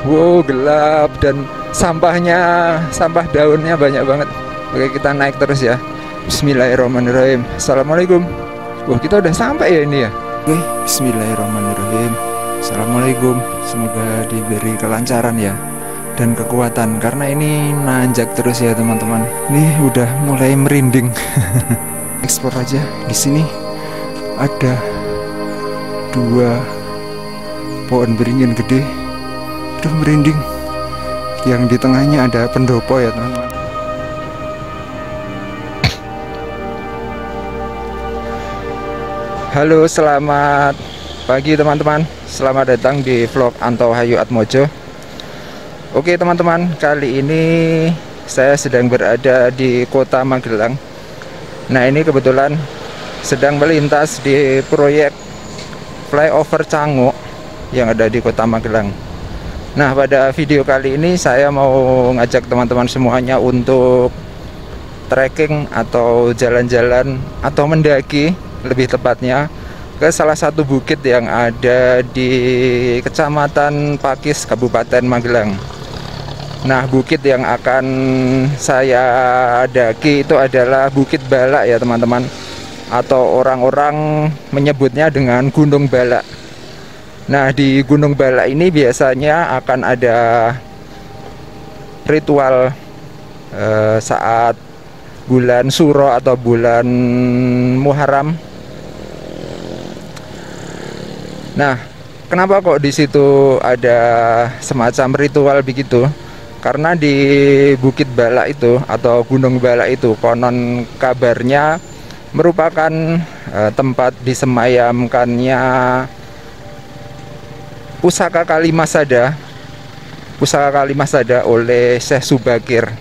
Wow, gelap dan sampah daunnya banyak banget. Oke, kita naik terus ya. Bismillahirrahmanirrahim. Assalamualaikum. Wah, kita udah sampai ya ini ya. Oke, bismillahirrahmanirrahim. Assalamualaikum. Semoga diberi kelancaran ya dan kekuatan karena ini nanjak terus ya teman-teman. Ini udah mulai merinding. Explore aja. Di sini ada 2 pohon beringin gede. Aduh, merinding. Yang di tengahnya ada pendopo ya teman-teman. Halo, selamat pagi teman-teman. Selamat datang di vlog Anto Hayu Atmojo. Oke teman-teman, kali ini saya sedang berada di kota Magelang. Nah, ini kebetulan sedang melintas di proyek flyover Canguk yang ada di kota Magelang. Nah, pada video kali ini saya mau ngajak teman-teman semuanya untuk trekking atau jalan-jalan atau mendaki lebih tepatnya ke salah satu bukit yang ada di Kecamatan Pakis, Kabupaten Magelang. Nah, bukit yang akan saya daki itu adalah Bukit Balak ya teman-teman, atau orang-orang menyebutnya dengan Gunung Balak. Nah, di Gunung Balak ini biasanya akan ada ritual saat bulan Suro atau bulan Muharram. Nah, kenapa kok di situ ada semacam ritual begitu? Karena di Bukit Balak itu atau Gunung Balak itu konon kabarnya merupakan tempat disemayamkannya pusaka Kalimasada oleh Syekh Subakir.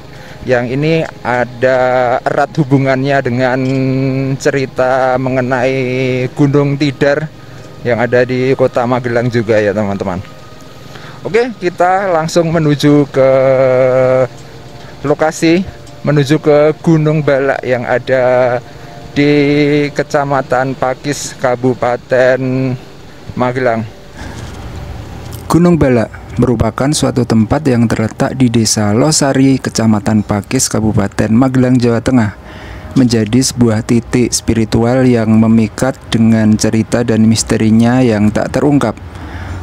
Yang ini ada erat hubungannya dengan cerita mengenai Gunung Tidar yang ada di kota Magelang juga ya teman-teman. Oke, kita langsung menuju ke lokasi, menuju ke Gunung Balak yang ada di Kecamatan Pakis, Kabupaten Magelang. Gunung Balak merupakan suatu tempat yang terletak di Desa Losari, Kecamatan Pakis, Kabupaten Magelang, Jawa Tengah. Menjadi sebuah titik spiritual yang memikat dengan cerita dan misterinya yang tak terungkap.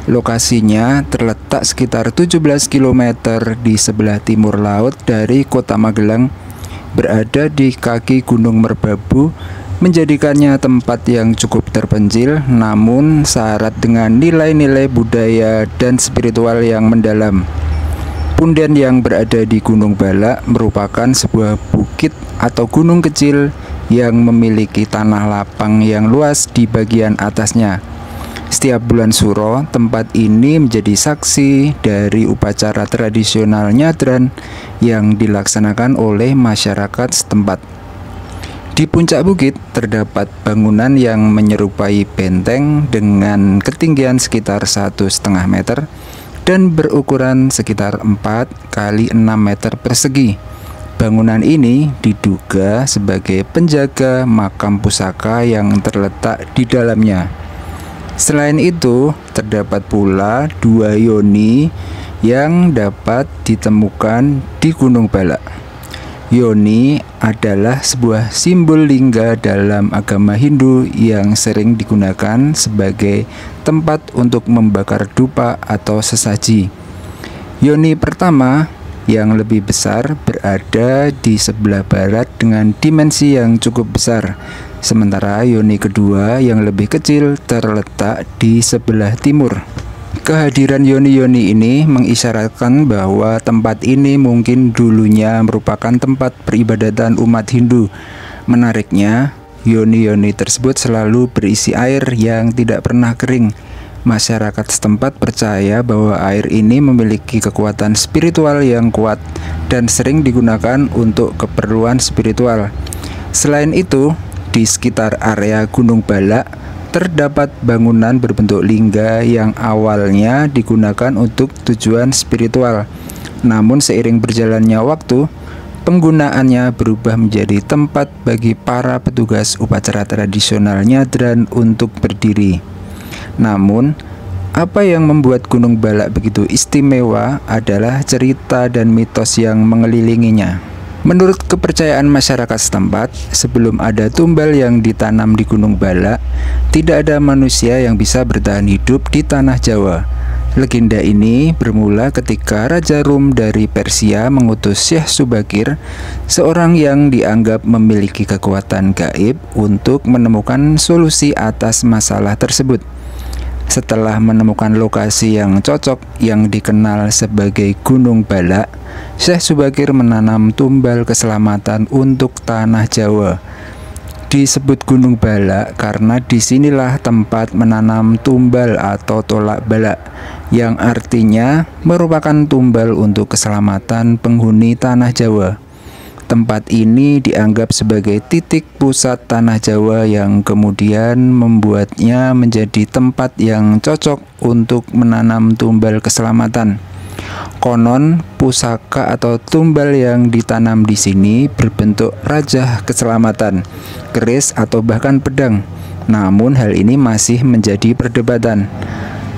Lokasinya terletak sekitar 17 km di sebelah timur laut dari kota Magelang, berada di kaki Gunung Merbabu, menjadikannya tempat yang cukup terpencil namun syarat dengan nilai-nilai budaya dan spiritual yang mendalam. Punden yang berada di Gunung Balak merupakan sebuah bukit atau gunung kecil yang memiliki tanah lapang yang luas di bagian atasnya. Setiap bulan Suro, tempat ini menjadi saksi dari upacara tradisional nyadran yang dilaksanakan oleh masyarakat setempat. Di puncak bukit terdapat bangunan yang menyerupai benteng dengan ketinggian sekitar 1,5 meter dan berukuran sekitar 4 kali 6 meter persegi. Bangunan ini diduga sebagai penjaga makam pusaka yang terletak di dalamnya. Selain itu, terdapat pula 2 yoni yang dapat ditemukan di Gunung Balak. Yoni adalah sebuah simbol lingga dalam agama Hindu yang sering digunakan sebagai tempat untuk membakar dupa atau sesaji. Yoni pertama yang lebih besar berada di sebelah barat dengan dimensi yang cukup besar, sementara yoni kedua yang lebih kecil terletak di sebelah timur. Kehadiran yoni-yoni ini mengisyaratkan bahwa tempat ini mungkin dulunya merupakan tempat peribadatan umat Hindu. Menariknya, yoni-yoni tersebut selalu berisi air yang tidak pernah kering. Masyarakat setempat percaya bahwa air ini memiliki kekuatan spiritual yang kuat dan sering digunakan untuk keperluan spiritual. Selain itu, di sekitar area Gunung Balak terdapat bangunan berbentuk lingga yang awalnya digunakan untuk tujuan spiritual. Namun seiring berjalannya waktu, penggunaannya berubah menjadi tempat bagi para petugas upacara tradisional nyadran untuk berdiri. Namun, Apa yang membuat Gunung Balak begitu istimewa adalah cerita dan mitos yang mengelilinginya. Menurut kepercayaan masyarakat setempat, sebelum ada tumbal yang ditanam di Gunung Balak, tidak ada manusia yang bisa bertahan hidup di tanah Jawa. Legenda ini bermula ketika Raja Rum dari Persia mengutus Syekh Subakir, seorang yang dianggap memiliki kekuatan gaib untuk menemukan solusi atas masalah tersebut. Setelah menemukan lokasi yang cocok yang dikenal sebagai Gunung Balak, Syekh Subakir menanam tumbal keselamatan untuk tanah Jawa. Disebut Gunung Balak karena disinilah tempat menanam tumbal atau tolak balak, yang artinya merupakan tumbal untuk keselamatan penghuni tanah Jawa. Tempat ini dianggap sebagai titik pusat tanah Jawa yang kemudian membuatnya menjadi tempat yang cocok untuk menanam tumbal keselamatan. Konon, pusaka atau tumbal yang ditanam di sini berbentuk rajah keselamatan, keris atau bahkan pedang. Namun hal ini masih menjadi perdebatan.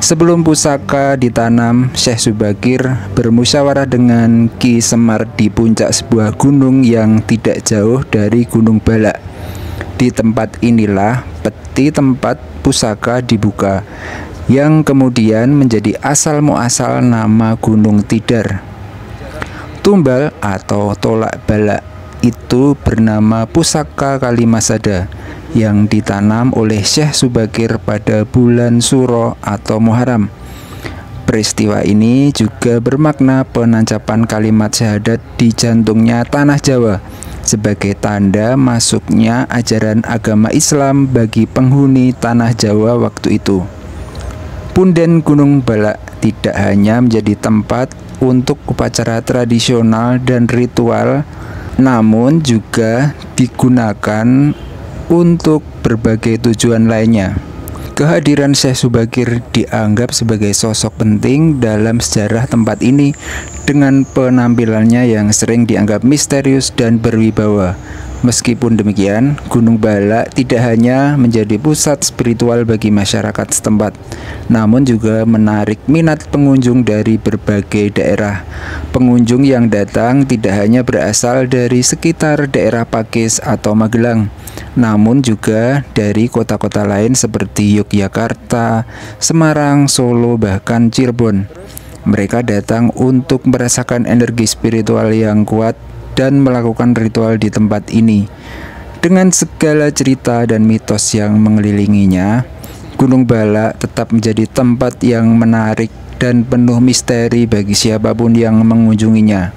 Sebelum pusaka ditanam, Syekh Subakir bermusyawarah dengan Ki Semar di puncak sebuah gunung yang tidak jauh dari Gunung Balak. Di tempat inilah peti tempat pusaka dibuka, yang kemudian menjadi asal muasal nama Gunung Tidar. Tumbal atau tolak balak itu bernama Pusaka Kalimasada, yang ditanam oleh Syekh Subakir pada bulan Suro atau Muharram. Peristiwa ini juga bermakna penancapan kalimat syahadat di jantungnya tanah Jawa sebagai tanda masuknya ajaran agama Islam bagi penghuni tanah Jawa waktu itu. Punden Gunung Balak tidak hanya menjadi tempat untuk upacara tradisional dan ritual, namun juga digunakan untuk berbagai tujuan lainnya. Kehadiran Syekh Subakir dianggap sebagai sosok penting dalam sejarah tempat ini dengan penampilannya yang sering dianggap misterius dan berwibawa. Meskipun demikian, Gunung Balak tidak hanya menjadi pusat spiritual bagi masyarakat setempat, namun juga menarik minat pengunjung dari berbagai daerah. Pengunjung yang datang tidak hanya berasal dari sekitar daerah Pakis atau Magelang, namun juga dari kota-kota lain seperti Yogyakarta, Semarang, Solo, bahkan Cirebon. Mereka datang untuk merasakan energi spiritual yang kuat dan melakukan ritual di tempat ini. Dengan segala cerita dan mitos yang mengelilinginya, Gunung Balak tetap menjadi tempat yang menarik dan penuh misteri bagi siapapun yang mengunjunginya.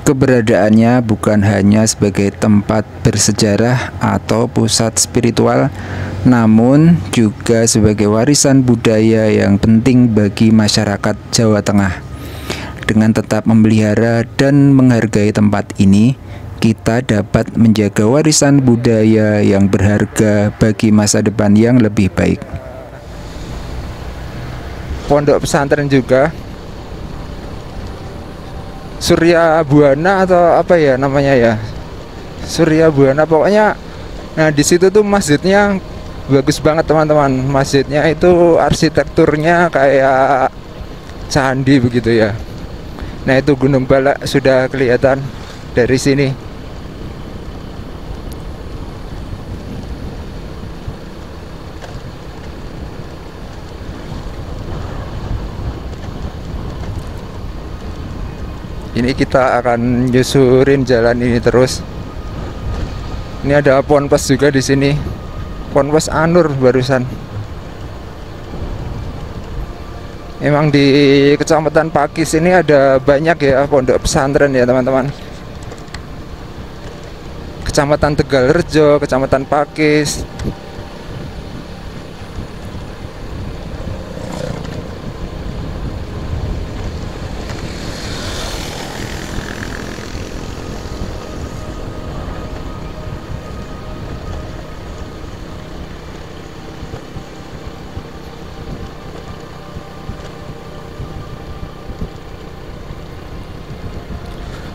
Keberadaannya bukan hanya sebagai tempat bersejarah atau pusat spiritual, namun juga sebagai warisan budaya yang penting bagi masyarakat Jawa Tengah. Dengan tetap memelihara dan menghargai tempat ini, kita dapat menjaga warisan budaya yang berharga bagi masa depan yang lebih baik. Pondok pesantren juga, Surya Buana atau apa ya namanya ya, Surya Buana pokoknya. Nah di situ tuh masjidnya bagus banget teman-teman. Masjidnya itu arsitekturnya kayak candi begitu ya. Nah itu Gunung Balak sudah kelihatan dari sini. Ini kita akan nyusurin jalan ini terus. Ini ada Ponpes juga di sini. Ponpes Anur barusan. Emang di Kecamatan Pakis ini ada banyak ya pondok pesantren ya teman-teman. Kecamatan Tegalrejo, Kecamatan Pakis.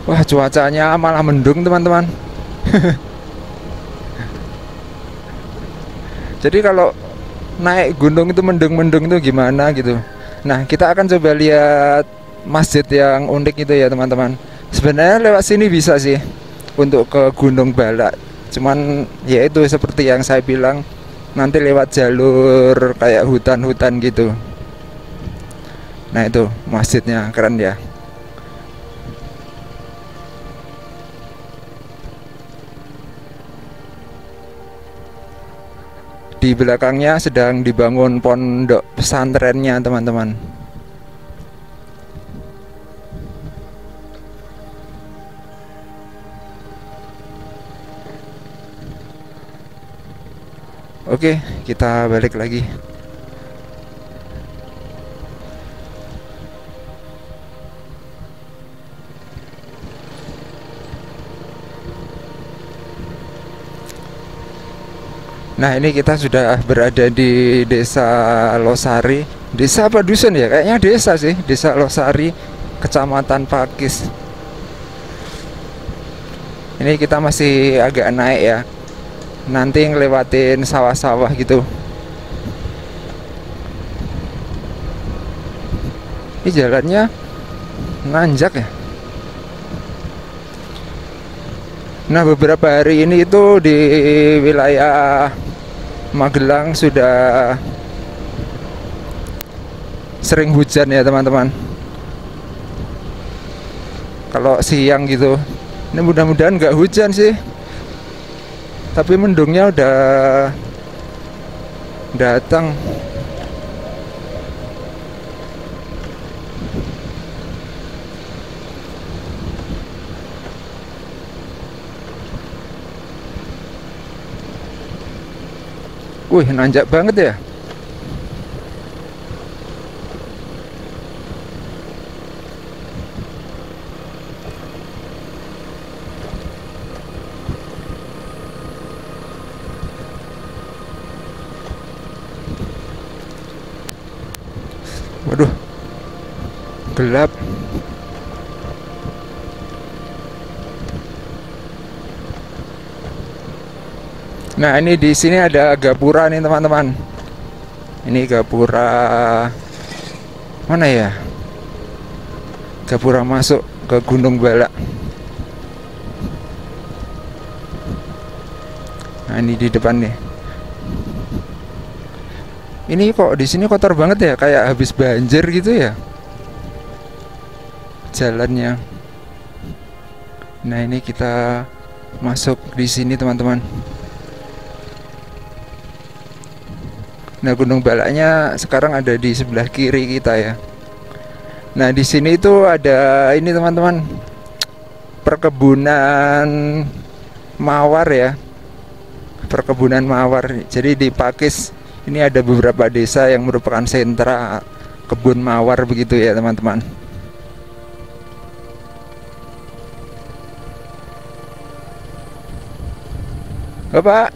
Wah cuacanya malah mendung teman-teman. Jadi kalau naik gunung itu mendung-mendung itu gimana gitu. Nah, kita akan coba lihat masjid yang unik itu ya teman-teman. Sebenarnya lewat sini bisa sih untuk ke Gunung Balak. Cuman ya itu seperti yang saya bilang, nanti lewat jalur kayak hutan-hutan gitu. Nah, itu masjidnya keren ya. Di belakangnya sedang dibangun pondok pesantrennya teman-teman. Oke, kita balik lagi. Nah, ini kita sudah berada di Desa Losari. Desa apa dusun ya? Kayaknya desa sih, Desa Losari, Kecamatan Pakis. Ini kita masih agak naik ya. Nanti ngelewatin sawah-sawah gitu. Ini jalannya nanjak ya. Nah, beberapa hari ini itu di wilayah Magelang sudah sering hujan ya teman-teman. Kalau siang gitu, ini mudah-mudahan nggak hujan sih. Tapi mendungnya udah datang. Wih, nanjak banget ya. Waduh, gelap. Nah, ini di sini ada gapura nih teman-teman. Ini gapura mana ya? Gapura masuk ke Gunung Balak. Nah, ini di depan nih. Ini kok di sini kotor banget ya, kayak habis banjir gitu ya jalannya. Nah, ini kita masuk di sini teman-teman. Nah, Gunung Balaknya sekarang ada di sebelah kiri kita ya. Nah, di sini itu ada ini teman-teman, perkebunan mawar ya. Perkebunan mawar. Jadi di Pakis ini ada beberapa desa yang merupakan sentra kebun mawar begitu ya teman-teman. Bapak,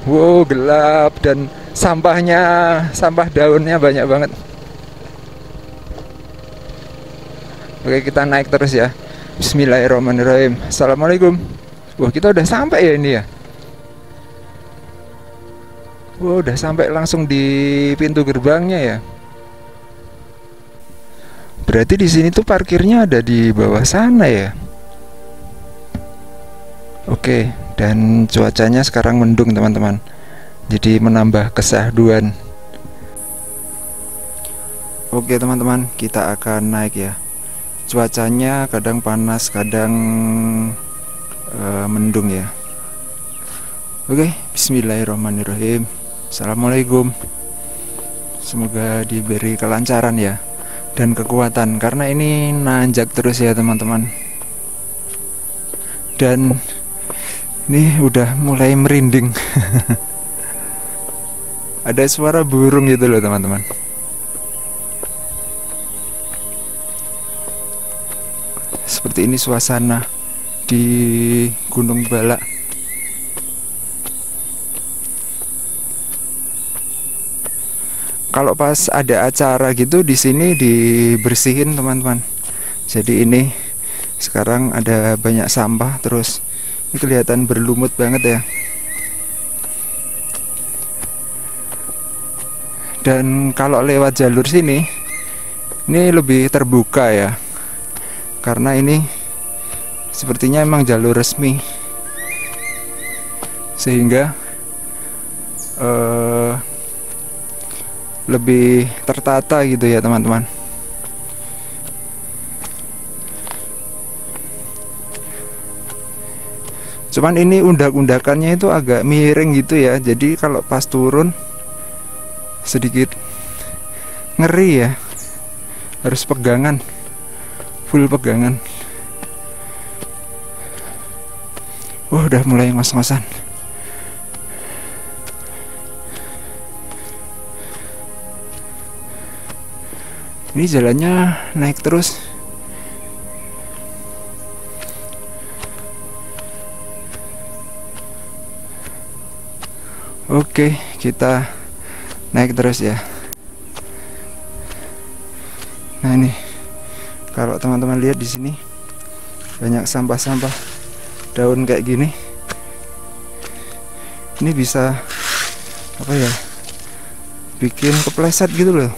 wow, gelap dan sampah daunnya banyak banget. Oke, kita naik terus ya. Bismillahirrahmanirrahim. Assalamualaikum. Wah, kita udah sampai ya ini ya. Wah, udah sampai langsung di pintu gerbangnya ya. Berarti di sini tuh parkirnya ada di bawah sana ya. Oke, dan cuacanya sekarang mendung teman-teman. Jadi menambah kesahduan. Oke teman-teman, kita akan naik ya. Cuacanya kadang panas, kadang mendung ya. Oke, bismillahirrahmanirrahim. Assalamualaikum. Semoga diberi kelancaran ya dan kekuatan, karena ini nanjak terus ya teman-teman. Dan ini udah mulai merinding. Ada suara burung gitu loh teman-teman. Seperti ini suasana di Gunung Balak. kalau pas ada acara gitu di sini dibersihin teman-teman. Jadi ini sekarang ada banyak sampah, terus ini kelihatan berlumut banget ya. Dan kalau lewat jalur sini ini lebih terbuka ya, karena ini sepertinya emang jalur resmi, sehingga lebih tertata gitu ya teman-teman. Cuman ini undak-undakannya itu agak miring gitu ya, jadi kalau pas turun sedikit ngeri ya, harus pegangan, full pegangan. Udah mulai ngos-ngosan. Ini jalannya naik terus. Oke, kita naik terus ya. Nah ini, kalau teman-teman lihat di sini banyak sampah-sampah daun kayak gini. Ini bisa apa ya? Bikin kepleset gitu loh.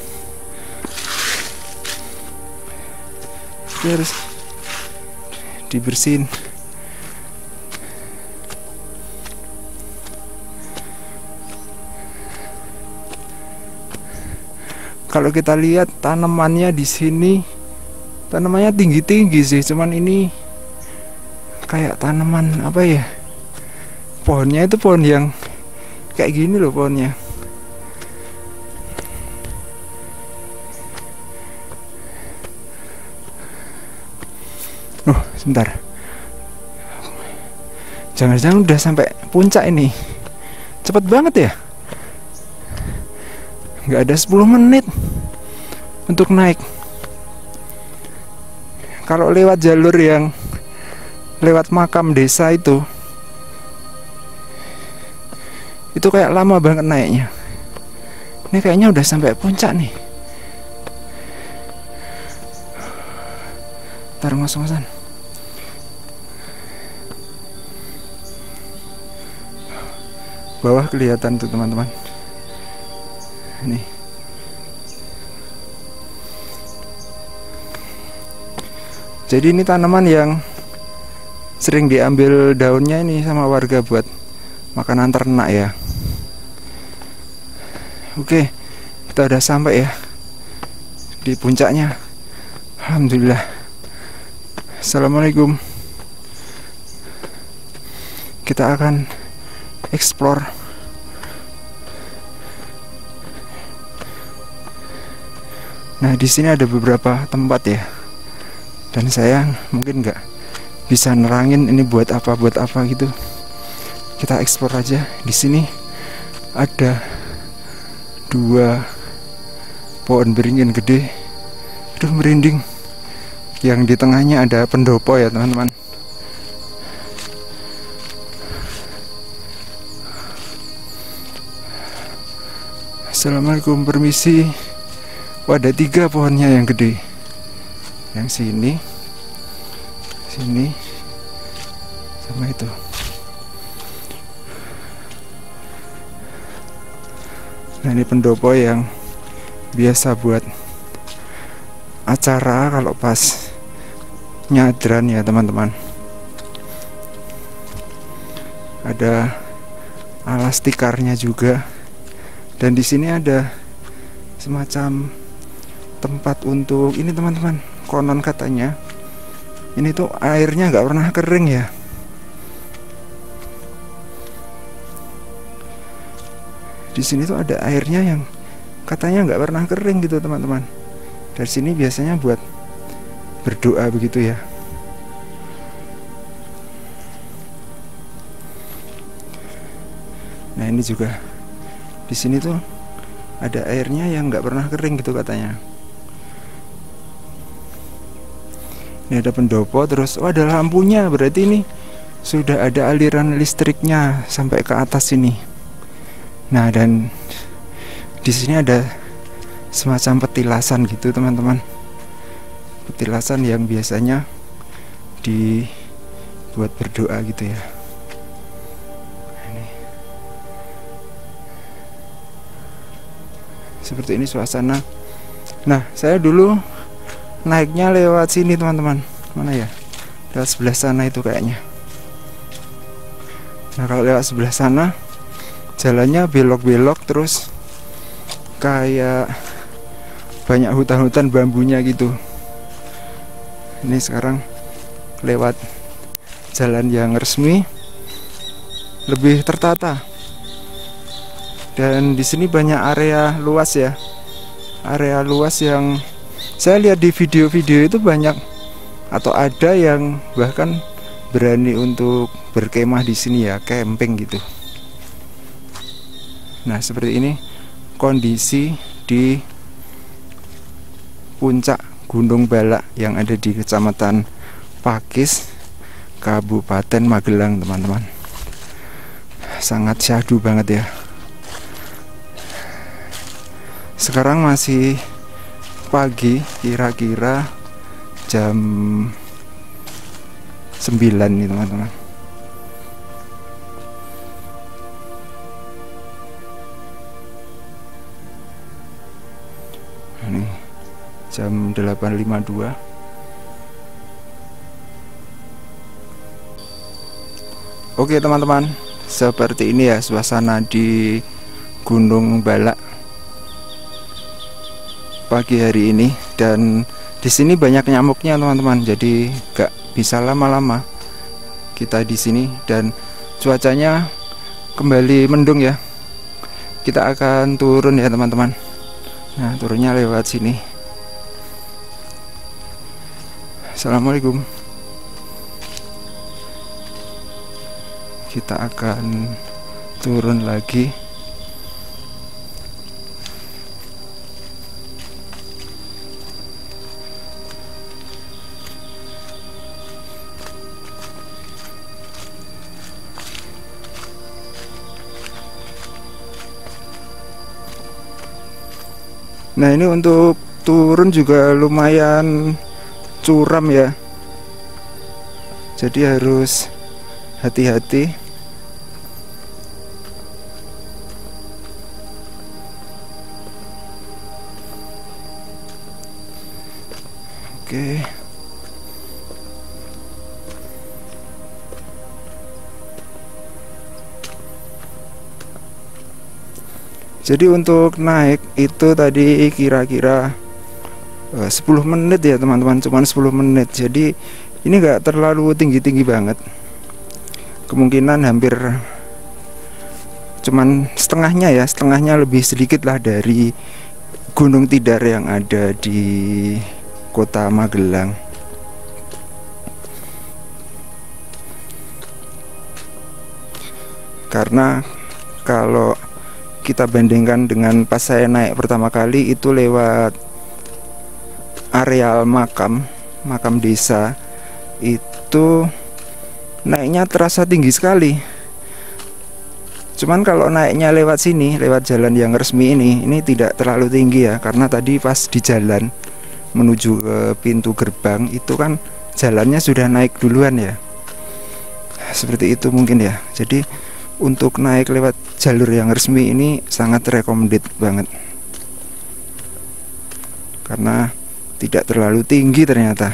Harus dibersihin. Kalau kita lihat tanamannya di sini, tanamannya tinggi-tinggi sih, cuman ini kayak tanaman apa ya? Pohonnya itu pohon yang kayak gini loh pohonnya. Sebentar, jangan-jangan udah sampai puncak ini. Cepet banget ya, nggak ada 10 menit untuk naik. Kalau lewat jalur yang lewat makam desa itu kayak lama banget naiknya. Ini kayaknya udah sampai puncak nih. Ntar ngos-ngosan. Bawah kelihatan tuh teman-teman. Ini. Jadi ini tanaman yang sering diambil daunnya ini sama warga buat makanan ternak ya. Oke, kita udah sampai ya di puncaknya. Alhamdulillah. Assalamualaikum. Kita akan explore. Nah, di sini ada beberapa tempat ya. Dan saya mungkin nggak bisa nerangin ini buat apa gitu. Kita explore aja. Di sini ada 2 pohon beringin gede. Aduh, merinding. Yang di tengahnya ada pendopo ya, teman-teman. Assalamualaikum, permisi. Wah, ada 3 pohonnya yang gede. Yang sini, sama itu. Nah, ini pendopo yang biasa buat acara kalau pas nyadran ya teman-teman. Ada alas tikarnya juga. Dan di sini ada semacam tempat untuk ini teman-teman. Konon katanya ini tuh airnya nggak pernah kering ya. Di sini tuh ada airnya yang katanya nggak pernah kering gitu teman-teman. Dari sini biasanya buat berdoa begitu ya. Nah, ini juga di sini tuh ada airnya yang nggak pernah kering gitu katanya. Ini ada pendopo, terus ada lampunya, berarti ini sudah ada aliran listriknya sampai ke atas sini. Nah, dan di sini ada semacam petilasan gitu teman-teman, petilasan yang biasanya dibuat berdoa gitu ya. Ini seperti ini suasana. Nah, saya dulu naiknya lewat sini teman-teman. Mana ya? Lewat sebelah sana itu kayaknya. Nah, kalau lewat sebelah sana jalannya belok-belok terus kayak banyak hutan-hutan bambunya gitu. Ini sekarang lewat jalan yang resmi, lebih tertata. Dan di sini banyak area luas ya. Area luas yang saya lihat di video-video itu banyak, atau ada yang bahkan berani untuk berkemah di sini ya, camping gitu. Nah, seperti ini kondisi di puncak Gunung Balak yang ada di Kecamatan Pakis, Kabupaten Magelang, teman-teman. Sangat syahdu banget ya. Sekarang masih pagi, kira-kira jam 9 nih teman-teman. Ini jam 8.52. Oke teman-teman, seperti ini ya suasana di Gunung Balak pagi hari ini. Dan di sini banyak nyamuknya teman-teman, jadi gak bisa lama-lama kita di sini. Dan cuacanya kembali mendung ya. Kita akan turun ya teman-teman. Nah, turunnya lewat sini. Assalamualaikum. Kita akan turun lagi. Nah, ini untuk turun juga lumayan curam ya, jadi harus hati-hati. Oke. Jadi untuk naik itu tadi kira-kira 10 menit ya teman-teman, cuman 10 menit. Jadi ini gak terlalu tinggi-tinggi banget. Kemungkinan hampir cuman setengahnya ya, setengahnya lebih sedikit lah dari Gunung Tidar yang ada di kota Magelang. Karena kalau kita bandingkan dengan pas saya naik pertama kali itu lewat areal makam desa, itu naiknya terasa tinggi sekali. Cuman kalau naiknya lewat sini, lewat jalan yang resmi ini tidak terlalu tinggi ya, karena tadi pas di jalan menuju ke pintu gerbang itu kan jalannya sudah naik duluan ya. Seperti itu mungkin ya. Jadi untuk naik lewat jalur yang resmi ini sangat recommended banget, karena tidak terlalu tinggi ternyata.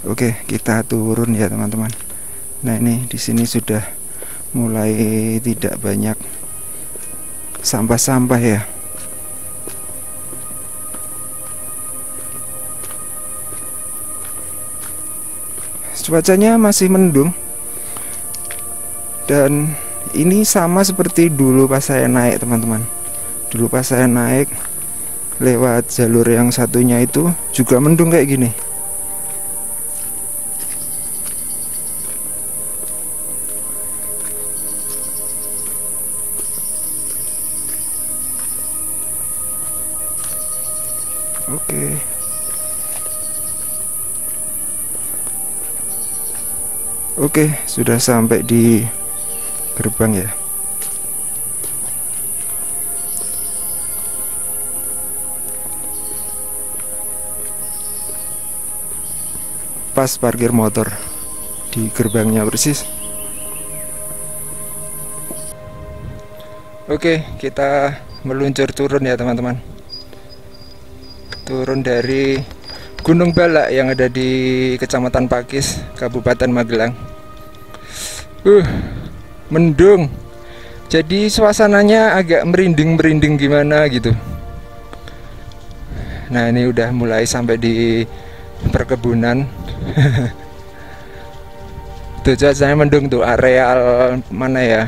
Oke, kita turun ya teman-teman. Nah, ini di sini sudah mulai tidak banyak sampah-sampah ya. Cuacanya masih mendung. Dan ini sama seperti dulu pas saya naik teman-teman. Dulu pas saya naik lewat jalur yang satunya itu juga mendung kayak gini. Oke. Oke, sudah sampai di gerbang ya. pas parkir motor di gerbangnya persis. Oke, kita meluncur turun ya teman-teman. Turun dari Gunung Balak yang ada di Kecamatan Pakis, Kabupaten Magelang. Mendung. Jadi suasananya agak merinding-merinding gimana gitu. Nah, ini udah mulai sampai di perkebunan. Tuh cuacanya mendung tuh, area mana ya?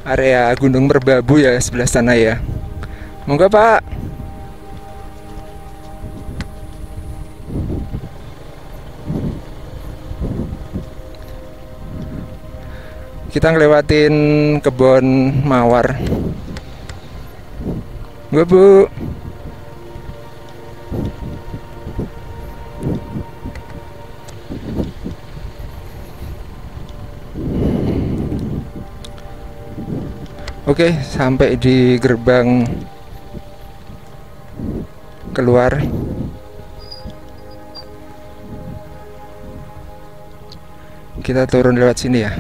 Area Gunung Merbabu ya sebelah sana ya. Monggo Pak. Kita ngelewatin kebun mawar. Gue Bu. Oke, sampai di gerbang keluar. Kita turun lewat sini ya.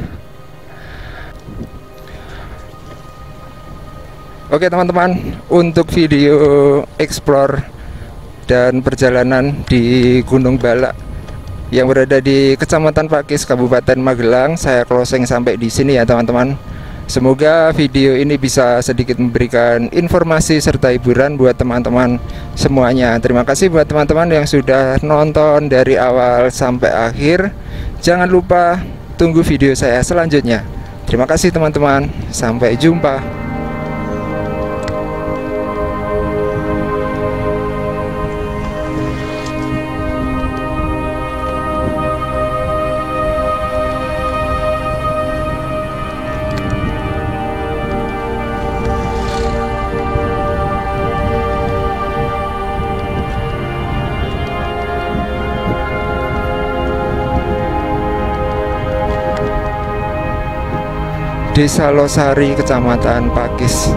Oke teman-teman, untuk video explore dan perjalanan di Gunung Balak yang berada di Kecamatan Pakis, Kabupaten Magelang, saya closing sampai di sini ya teman-teman. Semoga video ini bisa sedikit memberikan informasi serta hiburan buat teman-teman semuanya. Terima kasih buat teman-teman yang sudah nonton dari awal sampai akhir. Jangan lupa tunggu video saya selanjutnya. Terima kasih teman-teman, sampai jumpa. Desa Losari, Kecamatan Pakis.